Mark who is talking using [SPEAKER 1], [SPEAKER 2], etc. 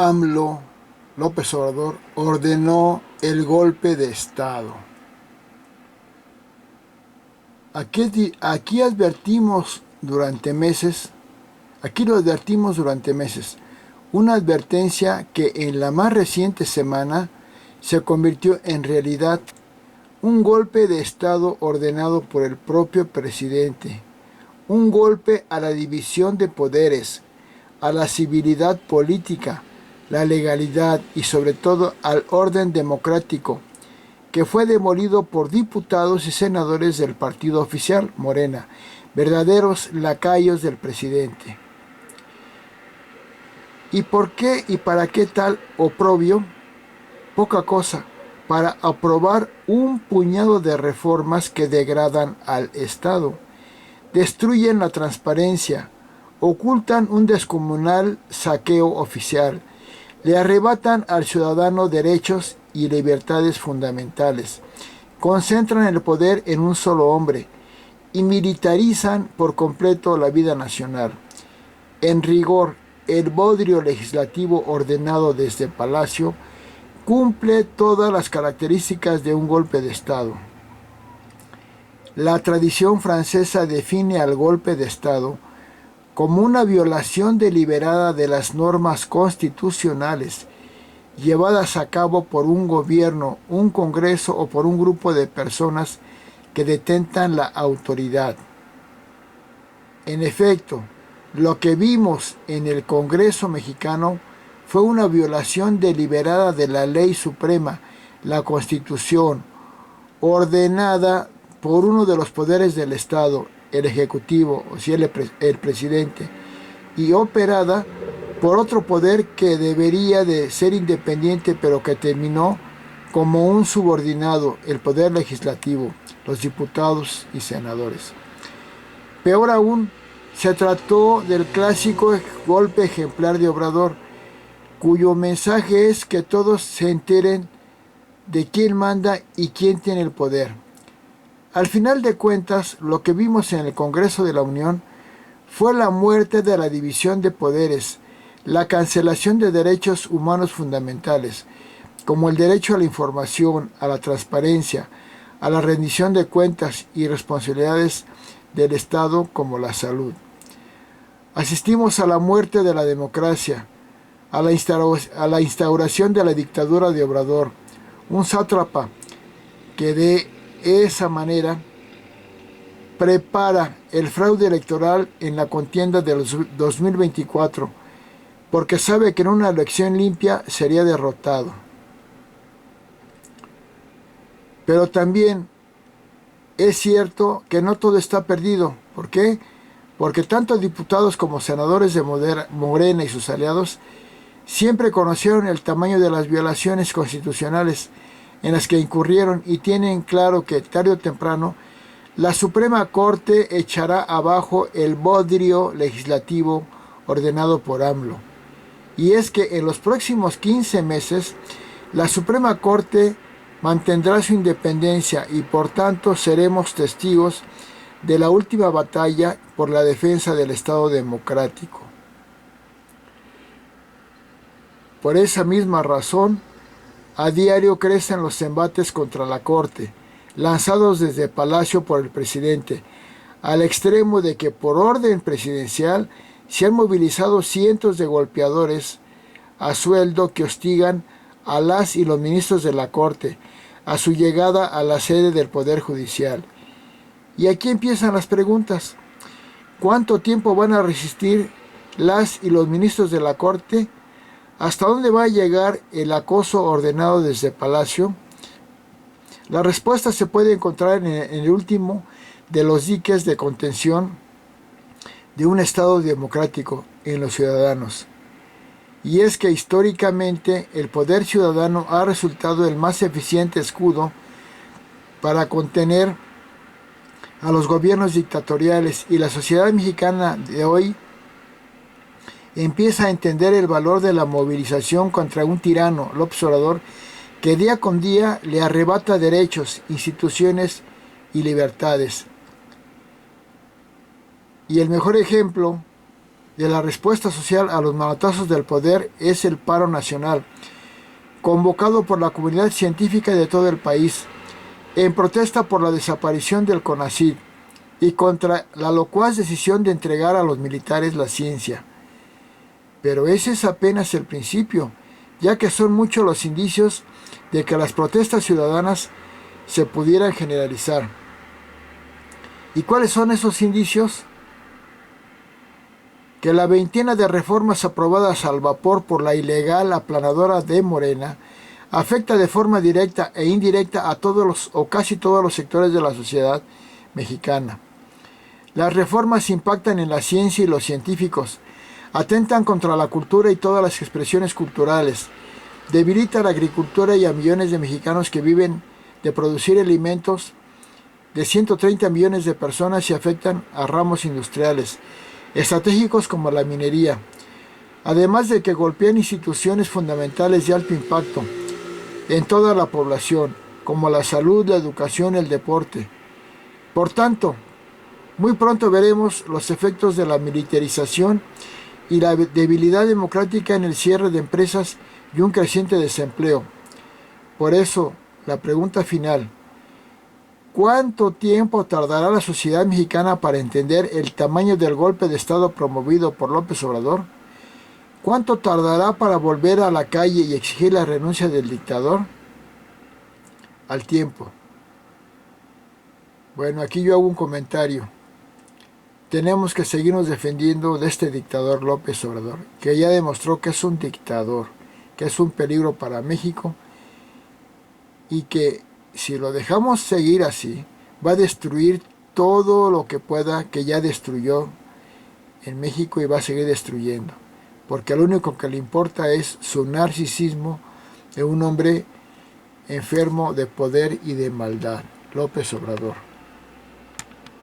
[SPEAKER 1] AMLO, López Obrador, ordenó el golpe de Estado. Aquí advertimos durante meses, aquí lo advertimos durante meses, una advertencia que en la más reciente semana se convirtió en realidad. Un golpe de Estado ordenado por el propio presidente, un golpe a la división de poderes, a la civilidad política, la legalidad y sobre todo al orden democrático, que fue demolido por diputados y senadores del partido oficial, Morena, verdaderos lacayos del presidente. ¿Y por qué y para qué tal oprobio? Poca cosa, para aprobar un puñado de reformas que degradan al Estado, destruyen la transparencia, ocultan un descomunal saqueo oficial, le arrebatan al ciudadano derechos y libertades fundamentales, concentran el poder en un solo hombre y militarizan por completo la vida nacional. En rigor, el bodrio legislativo ordenado desde el Palacio cumple todas las características de un golpe de Estado. La tradición francesa define al golpe de Estado como una violación deliberada de las normas constitucionales llevadas a cabo por un gobierno, un congreso o por un grupo de personas que detentan la autoridad. En efecto, lo que vimos en el Congreso mexicano fue una violación deliberada de la ley suprema, la Constitución, ordenada por uno de los poderes del Estado, el Ejecutivo, o sea, el presidente, y operada por otro poder que debería de ser independiente, pero que terminó como un subordinado, el poder legislativo, los diputados y senadores. Peor aún, se trató del clásico golpe ejemplar de Obrador, cuyo mensaje es que todos se enteren de quién manda y quién tiene el poder. Al final de cuentas, lo que vimos en el Congreso de la Unión fue la muerte de la división de poderes, la cancelación de derechos humanos fundamentales, como el derecho a la información, a la transparencia, a la rendición de cuentas y responsabilidades del Estado como la salud. Asistimos a la muerte de la democracia, a la instauración de la dictadura de Obrador, un sátrapa que de esa manera prepara el fraude electoral en la contienda del 2024, porque sabe que en una elección limpia sería derrotado. Pero también es cierto que no todo está perdido. ¿Por qué? Porque tanto diputados como senadores de Morena y sus aliados siempre conocieron el tamaño de las violaciones constitucionales en las que incurrieron y tienen claro que tarde o temprano la Suprema Corte echará abajo el bodrio legislativo ordenado por AMLO. Y es que en los próximos 15 meses la Suprema Corte mantendrá su independencia y por tanto seremos testigos de la última batalla por la defensa del Estado democrático. Por esa misma razón, a diario crecen los embates contra la Corte, lanzados desde el Palacio por el presidente, al extremo de que por orden presidencial se han movilizado cientos de golpeadores a sueldo que hostigan a las y los ministros de la Corte a su llegada a la sede del Poder Judicial. Y aquí empiezan las preguntas. ¿Cuánto tiempo van a resistir las y los ministros de la Corte? ¿Hasta dónde va a llegar el acoso ordenado desde el Palacio? La respuesta se puede encontrar en el último de los diques de contención de un Estado democrático en los ciudadanos. Y es que históricamente el poder ciudadano ha resultado el más eficiente escudo para contener a los gobiernos dictatoriales, y la sociedad mexicana de hoy empieza a entender el valor de la movilización contra un tirano, López Obrador, que día con día le arrebata derechos, instituciones y libertades. Y el mejor ejemplo de la respuesta social a los manotazos del poder es el paro nacional, convocado por la comunidad científica de todo el país, en protesta por la desaparición del CONACYT y contra la locuaz decisión de entregar a los militares la ciencia. Pero ese es apenas el principio, ya que son muchos los indicios de que las protestas ciudadanas se pudieran generalizar. ¿Y cuáles son esos indicios? Que la veintena de reformas aprobadas al vapor por la ilegal aplanadora de Morena afecta de forma directa e indirecta a todos los o casi todos los sectores de la sociedad mexicana. Las reformas impactan en la ciencia y los científicos, atentan contra la cultura y todas las expresiones culturales, debilitan la agricultura y a millones de mexicanos que viven de producir alimentos, de 130 millones de personas y afectan a ramos industriales estratégicos como la minería, además de que golpean instituciones fundamentales de alto impacto en toda la población, como la salud, la educación, el deporte. Por tanto, muy pronto veremos los efectos de la militarización y la debilidad democrática en el cierre de empresas y un creciente desempleo. Por eso, la pregunta final: ¿cuánto tiempo tardará la sociedad mexicana para entender el tamaño del golpe de Estado promovido por López Obrador? ¿Cuánto tardará para volver a la calle y exigir la renuncia del dictador? Al tiempo. Bueno, aquí yo hago un comentario. Tenemos que seguirnos defendiendo de este dictador López Obrador, que ya demostró que es un dictador, que es un peligro para México y que si lo dejamos seguir así, va a destruir todo lo que pueda, que ya destruyó en México y va a seguir destruyendo. Porque lo único que le importa es su narcisismo de un hombre enfermo de poder y de maldad, López Obrador.